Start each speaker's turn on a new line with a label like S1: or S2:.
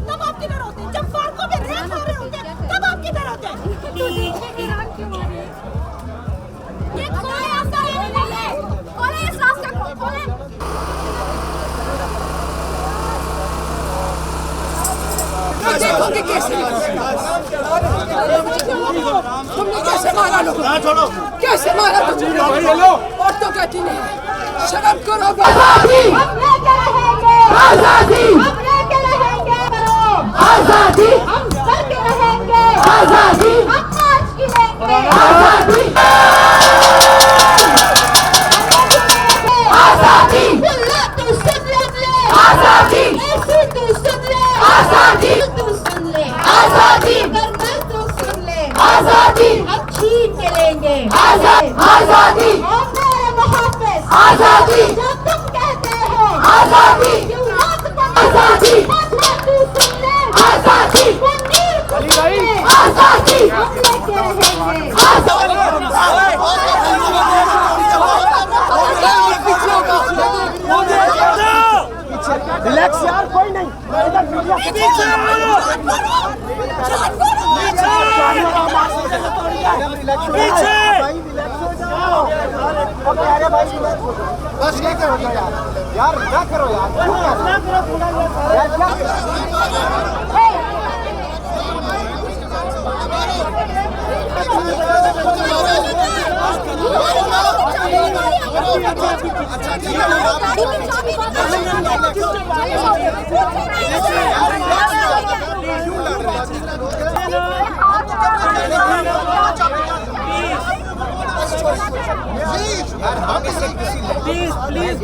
S1: तब आप किधर होते? जब फारकों में रेप हो रहे होते तब आप किधर होते?
S2: तो देखिए ईरान क्यों आ रही है?
S1: ये खोले रास्ता, ये खोले, खोले इस रास्ते को, खोले।
S3: देखोगे कैसे तुमने कैसे मारा लोगों को? कैसे मारा तुमने? औरतों कहती नहीं शर्म करो।
S1: आजादी हम लेके रहेंगे, आजादी हम लेके रहेंगे, आजादी हम करके रहेंगे, आजादी हम मार्च की लेंगे, आजादी आजादी बुल्ला तू सुन ले, आजादी ऐसी तू सुन ले, आजादी तू सुन ले, आजादी कर्नल तू सुन ले, आजादी हम छीन के लेंगे, आजादी आजादी और मेरे मुहाफिज, आजादी जो तुम कहते हो, आजादी क्यों रात को आजादी तू सुन ले, आजादी वो नीर को सुन ले, आजादी हम लेके रहेंगे,
S4: रिलैक्स यार, कोई नहीं। बस ये करो यार ना करो यार।
S5: Please please